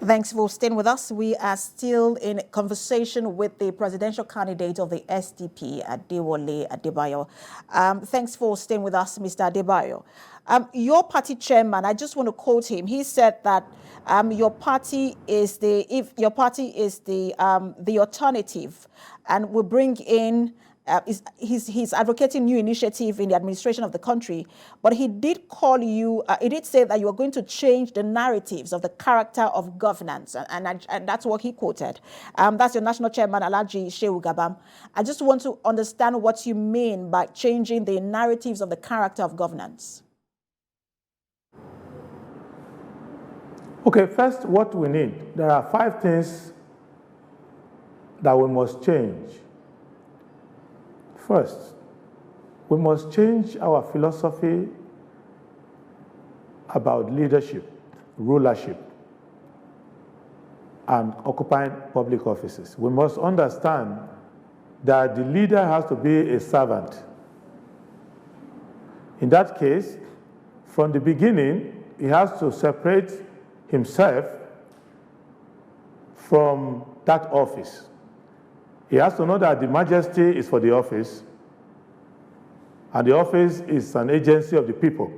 Thanks for staying with us. We are still in conversation with the presidential candidate of the SDP, Adewale Adebayo. Thanks for staying with us, Mr. Adebayo. Your party chairman, I just want to quote him. He said that your party is the alternative, and will bring in. He's advocating new initiative in the administration of the country, but he did call you, he did say that you are going to change the narratives of the character of governance, and that's what he quoted. That's your national chairman, Alhaji Shehu Gabam. I just want to understand what you mean by changing the narratives of the character of governance. Okay, first, what we need, there are 5 things that we must change. First, we must change our philosophy about leadership, rulership, and occupying public offices. We must understand that the leader has to be a servant. In that case, from the beginning, he has to separate himself from that office. He has to know that the majesty is for the office, and the office is an agency of the people.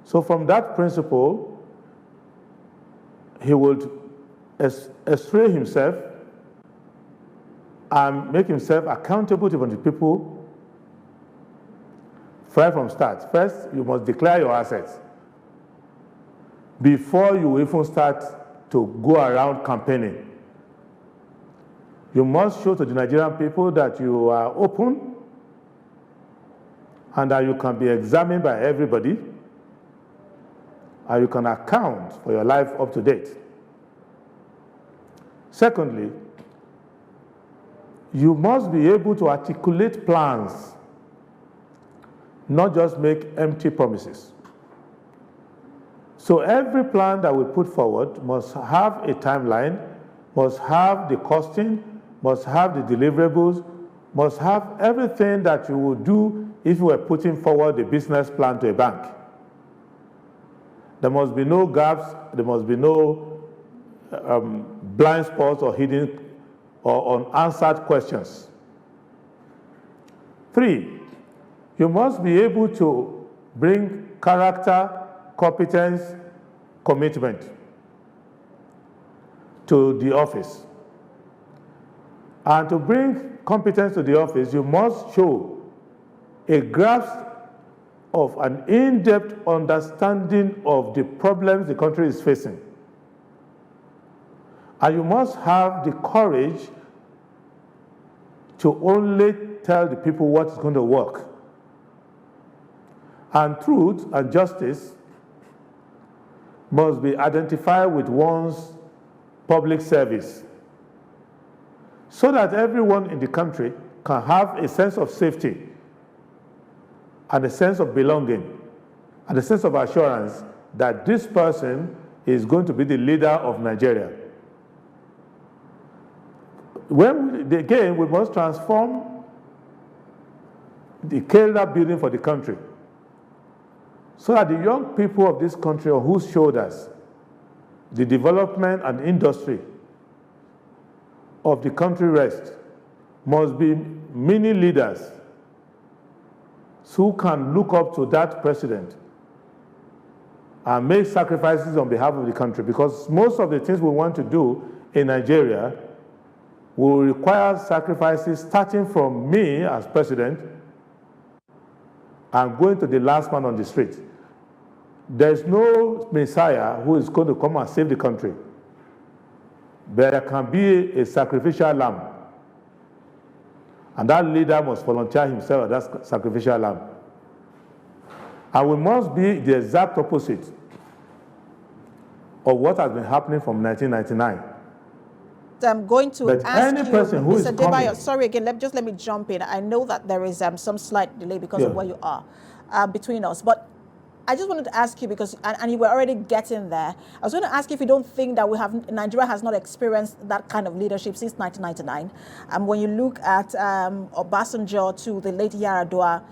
So from that principle, he would estray himself and make himself accountable to the people right from start. First, you must declare your assets before you even start to go around campaigning. You must show to the Nigerian people that you are open and that you can be examined by everybody and you can account for your life up to date. Secondly, you must be able to articulate plans, not just make empty promises. So every plan that we put forward must have a timeline, must have the costing, must have the deliverables, must have everything that you would do if you were putting forward a business plan to a bank. There must be no gaps, there must be no blind spots or hidden or unanswered questions. 3, you must be able to bring character, competence, commitment to the office. And to bring competence to the office, you must show a grasp of an in-depth understanding of the problems the country is facing. And you must have the courage to only tell the people what is going to work. And truth and justice must be identified with one's public service, so that everyone in the country can have a sense of safety and a sense of belonging and a sense of assurance that this person is going to be the leader of Nigeria. Again, we must transform the Kerala building for the country so that the young people of this country, on whose shoulders the development and industry of the country rest, must be many leaders who can look up to that president and make sacrifices on behalf of the country, because most of the things we want to do in Nigeria will require sacrifices starting from me as president and going to the last man on the street. There's no Messiah who is going to come and save the country. There can be a sacrificial lamb. And that leader must volunteer himself as that sacrificial lamb. And we must be the exact opposite of what has been happening from 1999. I'm going to ask you, Mr. Adebayo, sorry again, let me jump in. I know that there is some slight delay because of where you are between us, but I just wanted to ask you because, and you were already getting there. I was going to ask you if you don't think that Nigeria has not experienced that kind of leadership since 1999. When you look at Obasanjo to the late Yaradua,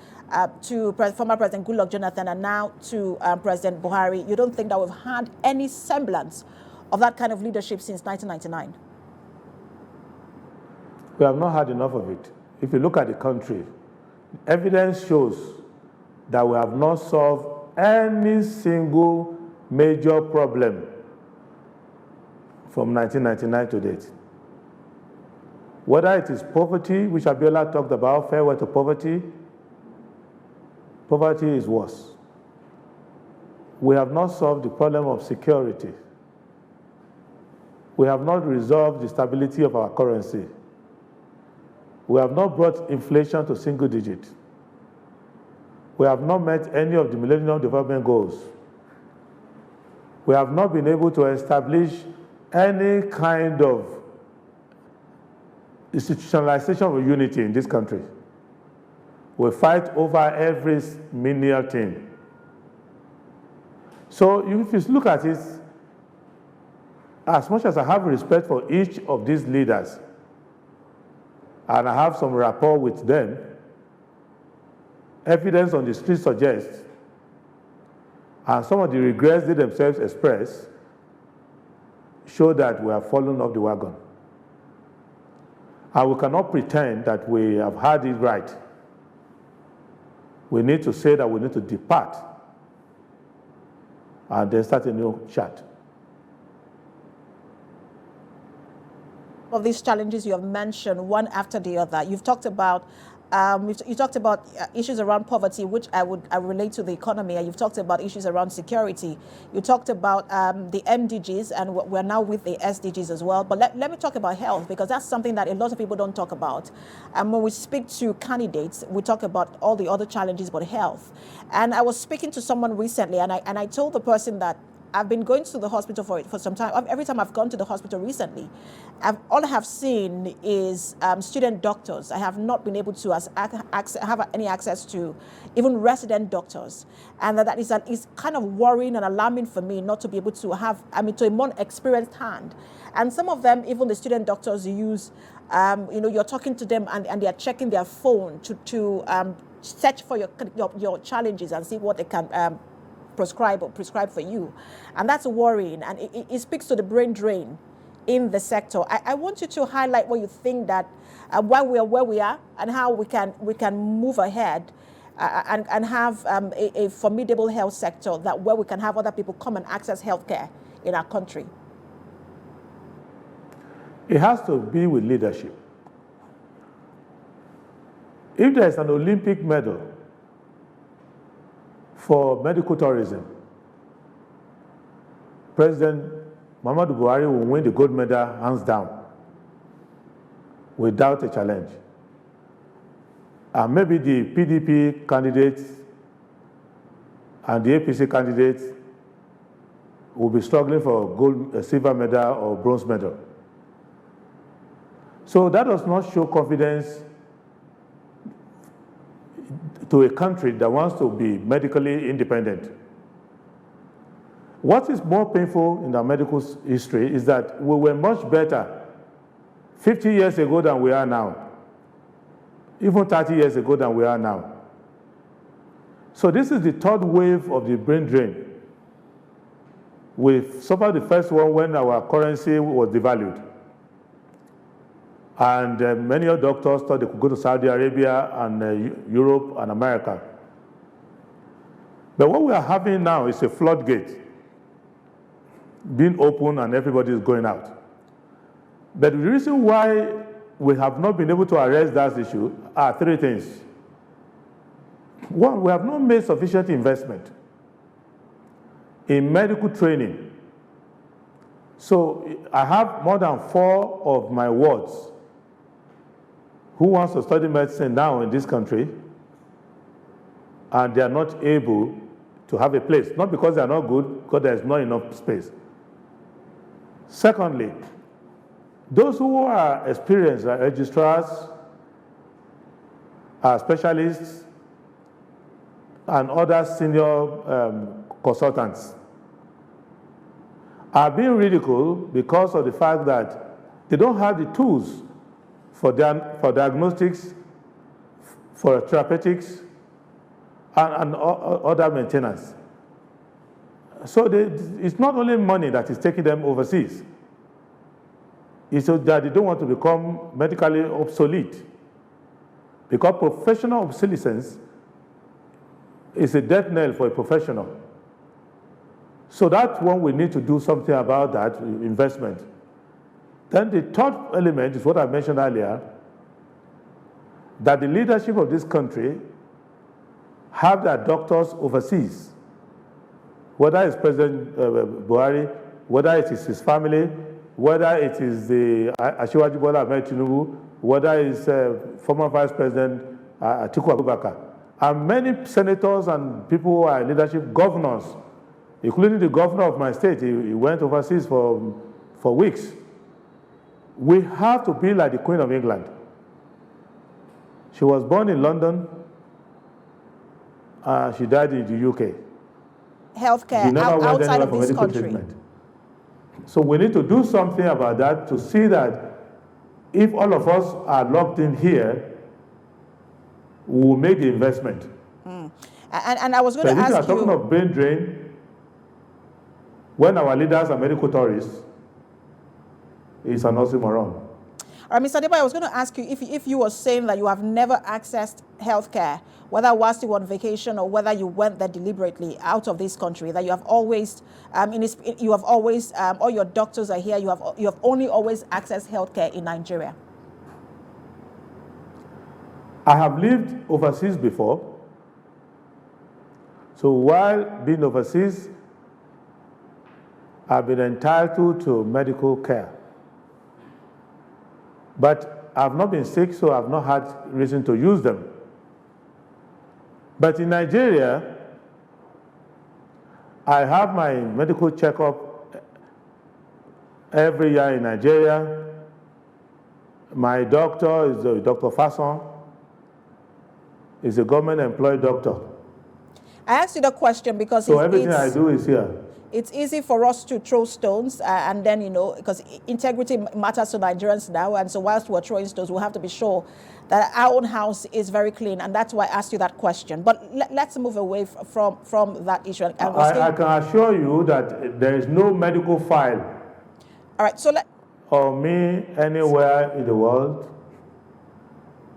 to former President Goodluck Jonathan, and now to President Buhari, you don't think that we've had any semblance of that kind of leadership since 1999? We have not had enough of it. If you look at the country, evidence shows that we have not solved any single major problem from 1999 to date. Whether it is poverty, which Abiola talked about, farewell to poverty, poverty is worse. We have not solved the problem of security. We have not resolved the stability of our currency. We have not brought inflation to single digit. We have not met any of the Millennium Development Goals. We have not been able to establish any kind of institutionalization of unity in this country. We fight over every menial thing. So if you look at it, as much as I have respect for each of these leaders, and I have some rapport with them, evidence on the street suggests, and some of the regrets they themselves express, show that we have fallen off the wagon. And we cannot pretend that we have had it right. We need to say that we need to depart and then start a new chart. Of these challenges you have mentioned, one after the other, you've talked about issues around poverty, which I relate to the economy, and you've talked about issues around security. You talked about the MDGs, and we're now with the SDGs as well. But let me talk about health, because that's something that a lot of people don't talk about. And when we speak to candidates, we talk about all the other challenges, but health. And I was speaking to someone recently, and I told the person that I've been going to the hospital for some time. Every time I've gone to the hospital recently, all I have seen is student doctors. I have not been able to have any access to even resident doctors. And that is kind of worrying and alarming for me not to be able to have, to a more experienced hand. And some of them, even the student doctors use, you're talking to them and they're checking their phone to search for your challenges and see what they can prescribe for you. And that's worrying, and it speaks to the brain drain in the sector. I want you to highlight what you think that why we are where we are and how we can move ahead and have a formidable health sector where we can have other people come and access healthcare in our country. It has to be with leadership. If there's an Olympic medal for medical tourism, President Muhammadu Buhari will win the gold medal hands down, without a challenge. And maybe the PDP candidates and the APC candidates will be struggling for a silver medal or bronze medal. So that does not show confidence to a country that wants to be medically independent. What is more painful in our medical history is that we were much better 50 years ago than we are now, even 30 years ago than we are now. So this is the third wave of the brain drain. We suffered the first one when our currency was devalued. And many of doctors thought they could go to Saudi Arabia and Europe and America. But what we are having now is a floodgate being open and everybody is going out. But the reason why we have not been able to arrest that issue are three things. One, we have not made sufficient investment in medical training. So I have more than 4 of my wards who wants to study medicine now in this country, and they are not able to have a place, not because they are not good, because there is not enough space. Secondly, those who are experienced, like registrars, specialists, and other senior consultants are being ridiculed because of the fact that they don't have the tools for diagnostics, for therapeutics, and other maintenance. So it's not only money that is taking them overseas. It's so that they don't want to become medically obsolete. Because professional obsolescence is a death knell for a professional. So that's one we need to do something about that investment. Then the third element is what I mentioned earlier, that the leadership of this country have their doctors overseas, whether it's President Buhari, whether it is his family, whether it is the Asiwaju Bola Ahmed Tinubu, whether it's former Vice President Atiku Abubakar, and many senators and people who are leadership, governors, including the governor of my state. He went overseas for weeks. We have to be like the Queen of England. She was born in London. She died in the UK. Healthcare she never went outside anywhere of for this medical country. treatment. So we need to do something about that to see that if all of us are locked in here, we will make the investment. And I was going to ask you... If you are talking of brain drain, when our leaders are medical tourists, it's an oxymoron. All right, Mr. Deba, I was going to ask you if you were saying that you have never accessed healthcare, whether whilst you were on vacation or whether you went there deliberately out of this country, that you have always, all your doctors are here, you have only always accessed healthcare in Nigeria. I have lived overseas before. So while being overseas, I've been entitled to medical care. But I've not been sick, so I've not had reason to use them. But in Nigeria, I have my medical checkup every year in Nigeria. My doctor is Dr. Fasson. He's a government-employed doctor. I asked you the question because everything I do is here. It's easy for us to throw stones and then, because integrity matters to Nigerians now. And so whilst we're throwing stones, we'll have to be sure that our own house is very clean. And that's why I asked you that question. But let's move away from that issue. I can assure you that there is no medical file all right, so of me anywhere in the world.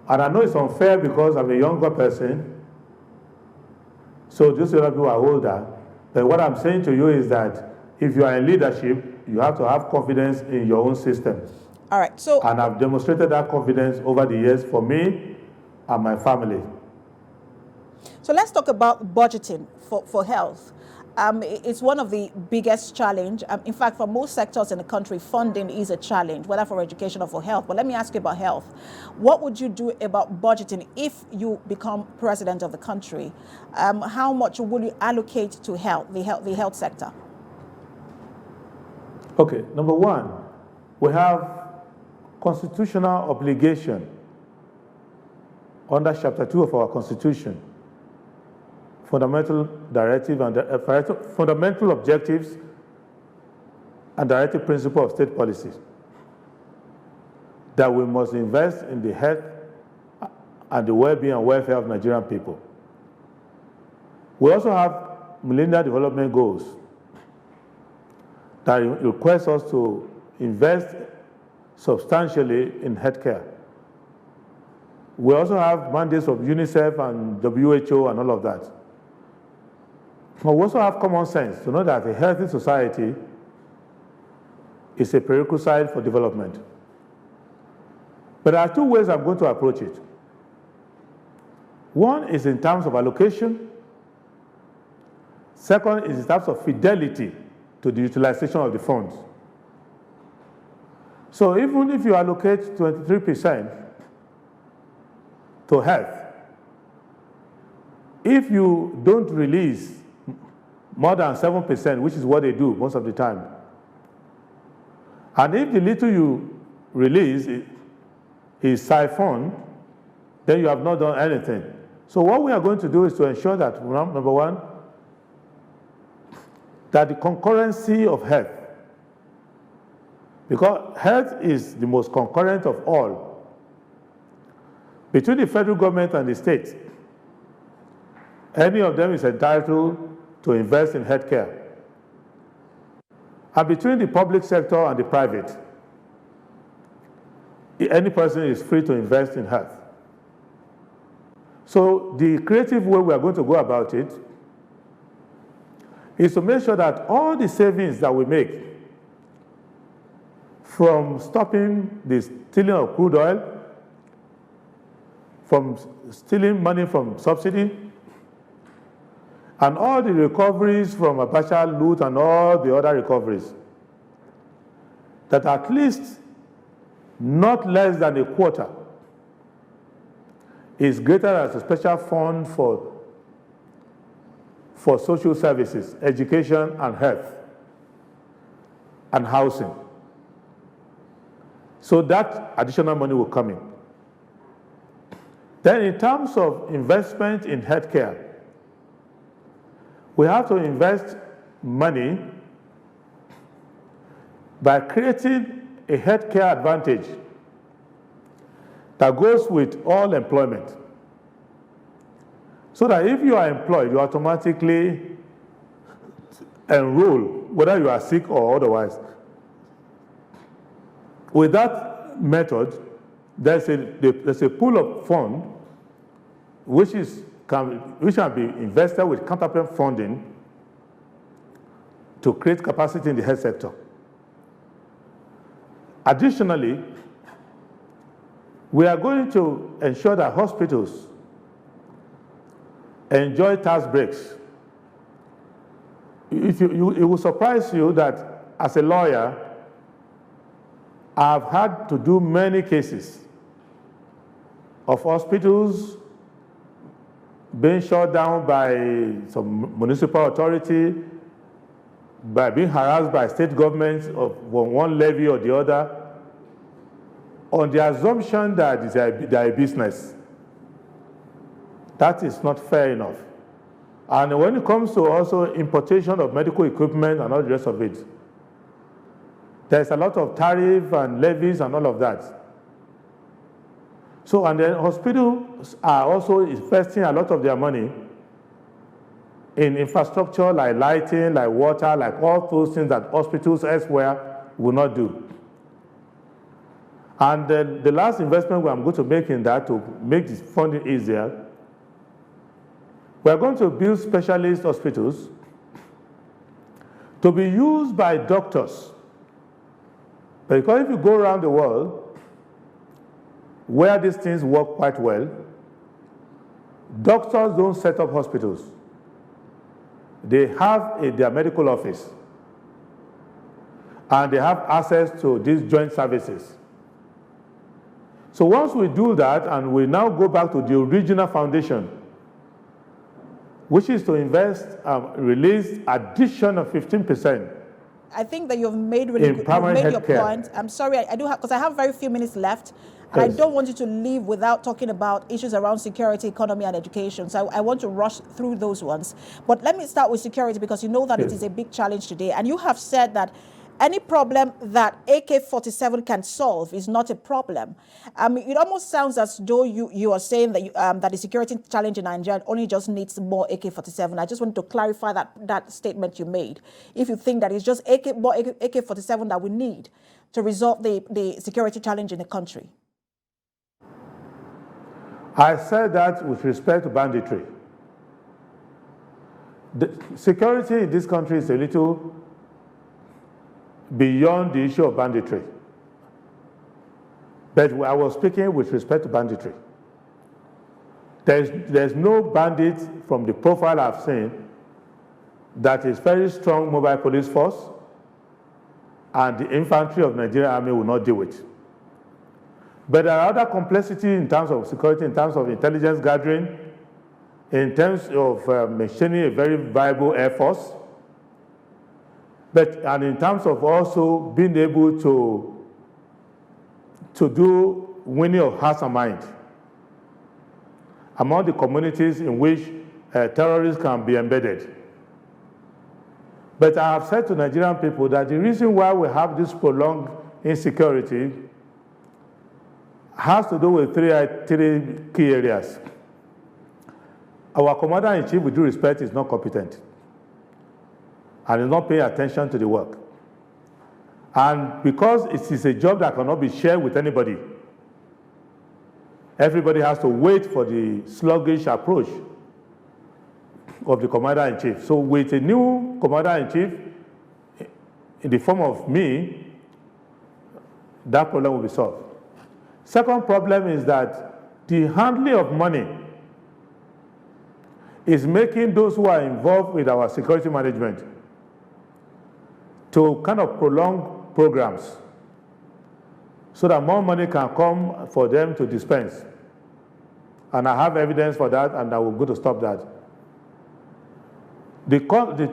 And I know it's unfair because I'm a younger person. So these other people are older. But what I'm saying to you is that if you are in leadership, you have to have confidence in your own system. All right. So, and I've demonstrated that confidence over the years for me and my family. So let's talk about budgeting for health. It's one of the biggest challenge. In fact, for most sectors in the country, funding is a challenge, whether for education or for health. But let me ask you about health. What would you do about budgeting if you become president of the country? How much will you allocate to health, the health sector? Okay, number one, we have constitutional obligation under Chapter 2 of our Constitution. Fundamental directive and fundamental objectives and directive principle of state policies that we must invest in the health and the well-being and welfare of Nigerian people. We also have Millennium Development Goals that request us to invest substantially in healthcare. We also have mandates of UNICEF and WHO and all of that. But we also have common sense to know that a healthy society is a prerequisite for development. But there are two ways I'm going to approach it. One is in terms of allocation. Second is in terms of fidelity to the utilization of the funds. So even if you allocate 23% to health, if you don't release more than 7%, which is what they do most of the time, and if the little you release is siphoned, then you have not done anything. So what we are going to do is to ensure that, number one, that the concurrency of health, because health is the most concurrent of all, between the federal government and the state, any of them is entitled to invest in healthcare. And between the public sector and the private, any person is free to invest in health. So the creative way we are going to go about it is to make sure that all the savings that we make from stopping the stealing of crude oil, from stealing money from subsidy, and all the recoveries from Abacha loot and all the other recoveries, that at least not less than a quarter is greater as a special fund for social services, education and health and housing. So that additional money will come in. Then in terms of investment in healthcare, we have to invest money by creating a healthcare advantage that goes with all employment. So that if you are employed, you automatically enroll, whether you are sick or otherwise. With that method, there's a pool of fund which can be invested with counterpart funding to create capacity in the health sector. Additionally, we are going to ensure that hospitals enjoy tax breaks. It will surprise you that as a lawyer, I've had to do many cases of hospitals being shut down by some municipal authority, by being harassed by state governments of one levy or the other, on the assumption that they are a business. That is not fair enough. And when it comes to also importation of medical equipment and all the rest of it, there's a lot of tariff and levies and all of that. So, and then hospitals are also investing a lot of their money in infrastructure like lighting, like water, like all those things that hospitals elsewhere will not do. And then the last investment I'm going to make in that to make this funding easier, we're going to build specialist hospitals to be used by doctors. Because if you go around the world where these things work quite well, doctors don't set up hospitals. They have their medical office and they have access to these joint services. So once we do that and we now go back to the original foundation, which is to invest, release addition of 15%. I think that you've made really good, you've made your point. I'm sorry, I do have, because I have very few minutes left, and yes. I don't want you to leave without talking about issues around security, economy, and education. So I want to rush through those ones. But let me start with security, because you know that yes. It is a big challenge today. And you have said that any problem that AK-47 can solve is not a problem. It almost sounds as though you are saying that that the security challenge in Nigeria only just needs more AK-47. I just want to clarify that statement you made. If you think that it's just more AK-47 that we need to resolve the security challenge in the country. I said that with respect to banditry. The security in this country is a little beyond the issue of banditry. But I was speaking with respect to banditry. There's no bandit from the profile I've seen that is very strong mobile police force and the infantry of Nigerian Army will not deal with. But there are other complexity in terms of security, in terms of intelligence gathering, in terms of maintaining a very viable air force, and in terms of also being able to do winning of hearts and mind. among the communities in which terrorists can be embedded. But I have said to Nigerian people that the reason why we have this prolonged insecurity has to do with three key areas. Our commander-in-chief, with due respect, is not competent and is not paying attention to the work. And because it is a job that cannot be shared with anybody, everybody has to wait for the sluggish approach of the commander-in-chief. So with a new commander-in-chief in the form of me, that problem will be solved. Second problem is that the handling of money is making those who are involved with our security management to kind of prolong programs so that more money can come for them to dispense. And I have evidence for that, and I will go to stop that. The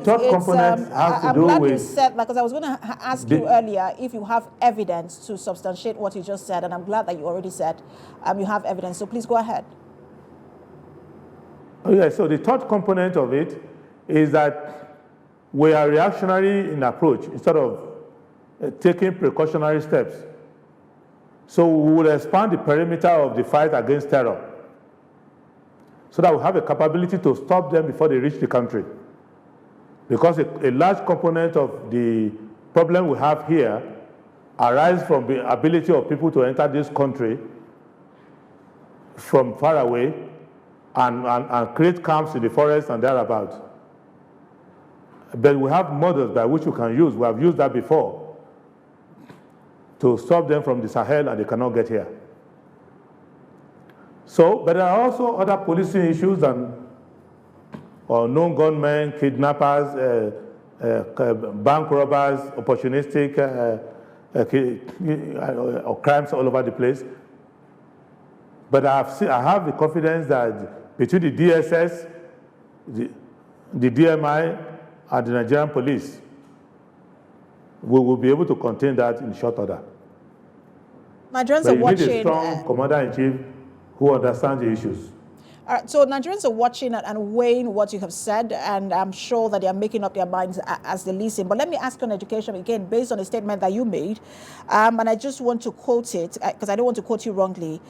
third component has to do with... I'm glad you said that, because I was going to ask you earlier if you have evidence to substantiate what you just said, and I'm glad that you already said you have evidence. So please go ahead. Oh, yeah, so the third component of it is that we are reactionary in approach instead of taking precautionary steps. So we will expand the perimeter of the fight against terror so that we have a capability to stop them before they reach the country. Because a large component of the problem we have here arises from the ability of people to enter this country from far away and create camps in the forest and thereabouts. But we have models by which we can use. We have used that before to stop them from the Sahel, and they cannot get here. So, but there are also other policing issues and unknown gunmen, kidnappers, bank robbers, opportunistic or crimes all over the place. But I have the confidence that between the DSS, the DMI, and the Nigerian police, we will be able to contain that in short order. Nigerians are watching. You need a strong commander-in-chief who understands the issues. All right, so Nigerians are watching and weighing what you have said, and I'm sure that they are making up their minds as they listen. But let me ask you on education again, based on a statement that you made, and I just want to quote it, because I don't want to quote you wrongly.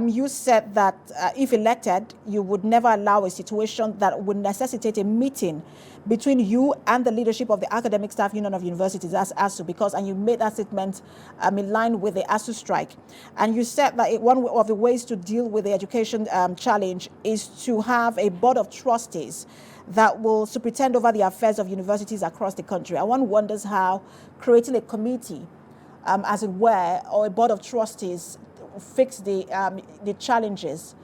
You said that if elected, you would never allow a situation that would necessitate a meeting between you and the leadership of the Academic Staff Union of Universities, that's ASU, because, and you made that statement in line with the ASU strike. And you said that one of the ways to deal with the education challenge is to have a board of trustees that will superintend over the affairs of universities across the country. And one wonders how creating a committee, as it were, or a board of trustees fix the challenges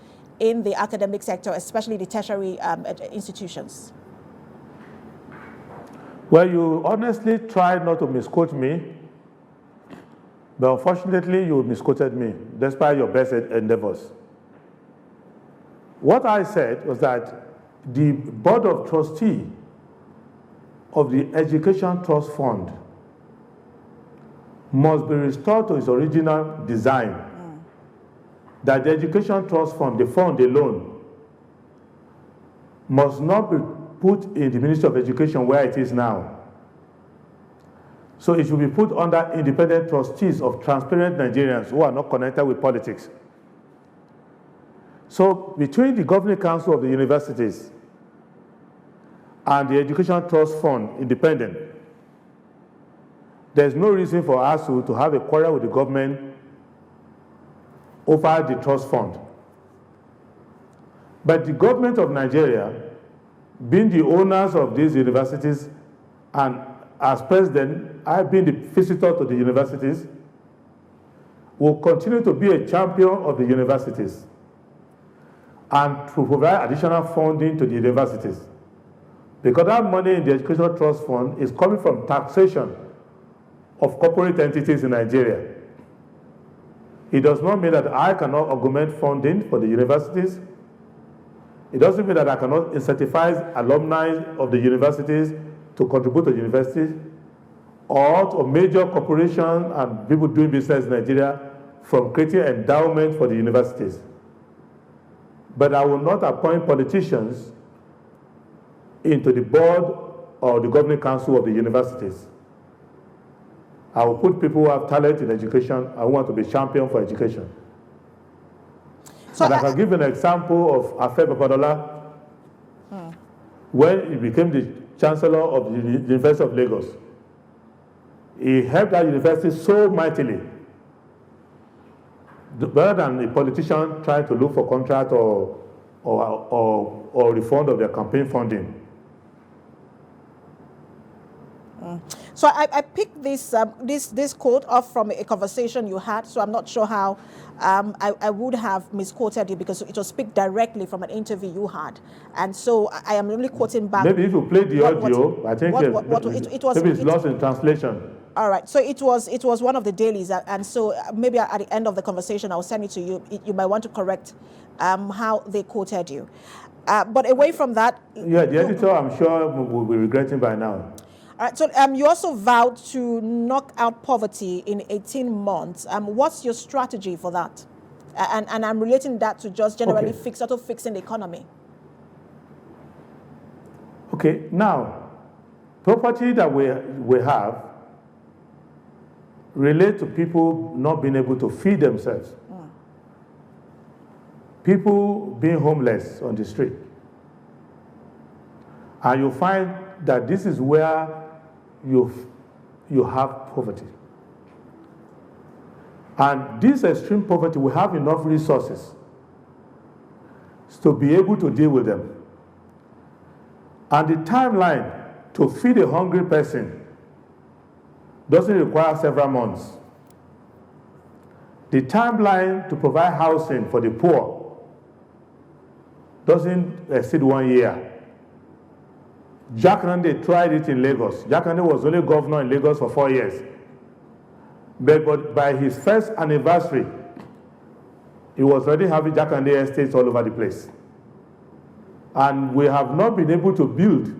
in the academic sector, especially the tertiary institutions. Well, you honestly tried not to misquote me, but unfortunately you misquoted me, despite your best endeavors. What I said was that the Board of Trustees of the Education Trust Fund must be restored to its original design. That the Education Trust Fund, the fund alone, must not be put in the Ministry of Education where it is now. So it should be put under independent trustees of transparent Nigerians who are not connected with politics. So between the Governing Council of the universities and the Education Trust Fund, independent, there's no reason for ASU to have a quarrel with the government over the trust fund. But the government of Nigeria, being the owners of these universities, and as president, I've been the visitor to the universities, will continue to be a champion of the universities and to provide additional funding to the universities. Because that money in the Educational Trust Fund is coming from taxation of corporate entities in Nigeria. It does not mean that I cannot augment funding for the universities. It doesn't mean that I cannot incentivize alumni of the universities to contribute to the universities, or to major corporations and people doing business in Nigeria from creating endowment for the universities. But I will not appoint politicians into the board or the governing council of the universities. I will put people who have talent in education. I want to be champion for education. So and I can give an example of Afe Babadola when he became the chancellor of the University of Lagos. He helped that university so mightily. Rather than a politician trying to look for contract or refund of their campaign funding. So I picked this quote off from a conversation you had, so I'm not sure how I would have misquoted you because it was picked directly from an interview you had. And so I am only quoting back. Maybe if you play the audio, I think it was, maybe it's lost in translation. All right, so it was one of the dailies, and so maybe at the end of the conversation, I'll send it to you. You might want to correct how they quoted you. But away from that... Yeah, the editor, I'm sure, will be regretting by now. All right, so you also vowed to knock out poverty in 18 months. What's your strategy for that? And I'm relating that to just generally fixing the economy. Okay, now, property that we have relate to people not being able to feed themselves. People being homeless on the street. And you find that this is where you have poverty. And this extreme poverty, we have enough resources to be able to deal with them. And the timeline to feed a hungry person doesn't require several months. The timeline to provide housing for the poor doesn't exceed 1 year. Jack Nande tried it in Lagos. Jack Nande was only governor in Lagos for 4 years. But by his first anniversary, he was already having Jack Nande estates all over the place. And we have not been able to build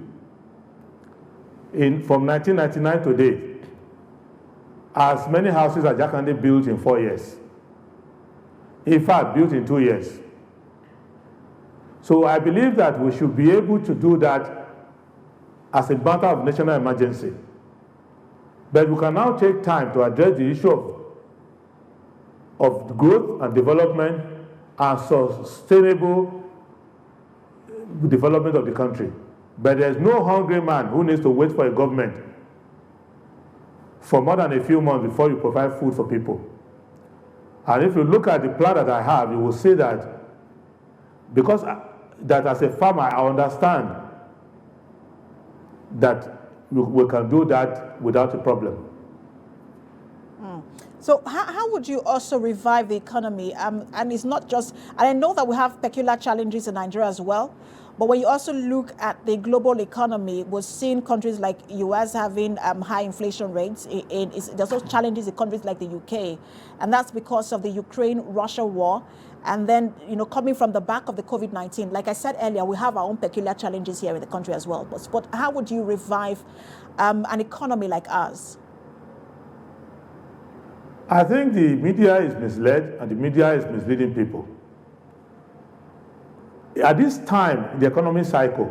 from 1999 to date as many houses as Jack Nande built in 4 years. In fact, built in 2 years. So I believe that we should be able to do that as a matter of national emergency. But we can now take time to address the issue of growth and development and sustainable development of the country. But there's no hungry man who needs to wait for a government for more than a few months before you provide food for people. And if you look at the plan that I have, you will see that because that as a farmer, I understand that we can do that without a problem. So how would you also revive the economy? And it's not just, and I know that we have peculiar challenges in Nigeria as well, but when you also look at the global economy, we're seeing countries like US having high inflation rates. There's also challenges in countries like the UK, and that's because of the Ukraine-Russia war. And then, coming from the back of the COVID-19, like I said earlier, we have our own peculiar challenges here in the country as well. But how would you revive an economy like ours? I think the media is misled and the media is misleading people. At this time in the economic cycle,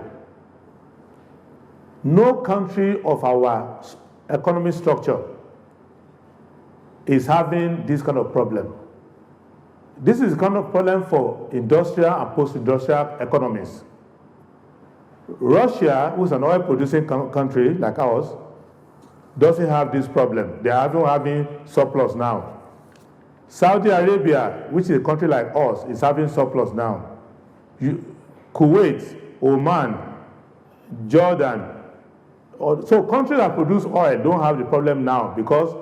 no country of our economic structure is having this kind of problem. This is the kind of problem for industrial and post-industrial economies. Russia, who's an oil-producing country like ours, doesn't have this problem. They are having surplus now. Saudi Arabia, which is a country like us, is having surplus now. Kuwait, Oman, Jordan. So countries that produce oil don't have the problem now because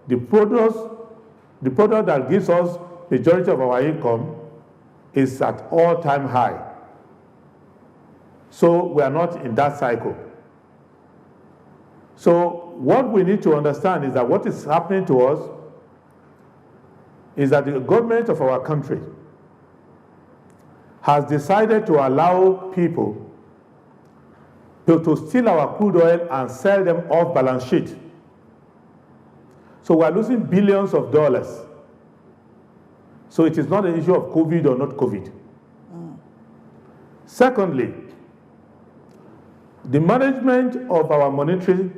the product that gives us majority of our income is at all-time high. So we are not in that cycle. So what we need to understand is that what is happening to us is that the government of our country has decided to allow people to steal our crude oil and sell them off balance sheet. So we're losing billions of dollars. So it is not an issue of COVID or not COVID. Secondly, the management of our monetary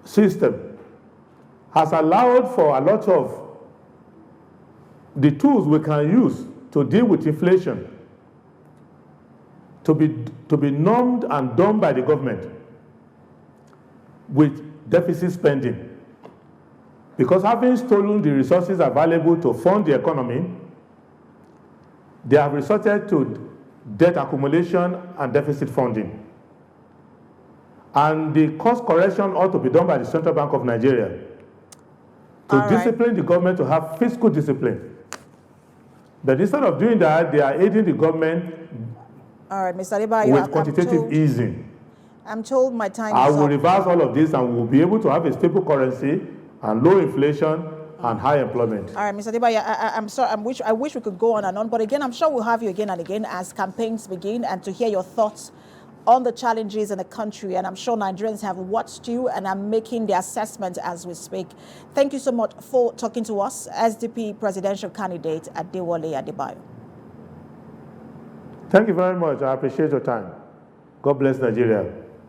system has allowed for a lot of the tools we can use to deal with inflation to be numbed and done by the government with deficit spending. Because having stolen the resources available to fund the economy, they have resorted to debt accumulation and deficit funding. And the cost correction ought to be done by the Central Bank of Nigeria to discipline the government to have fiscal discipline. But instead of doing that, they are aiding the government Mr. Adebayo, with quantitative easing. I'm told my time I is will up. reverse all of this and we'll be able to have a stable currency and low inflation and high employment. All right, Mr. Adebayo, I'm sorry, I wish we could go on and on, but again, I'm sure we'll have you again and again as campaigns begin and to hear your thoughts on the challenges in the country. And I'm sure Nigerians have watched you and are making their assessment as we speak. Thank you so much for talking to us, SDP presidential candidate Adewale Adebayo. Thank you very much. I appreciate your time. God bless Nigeria.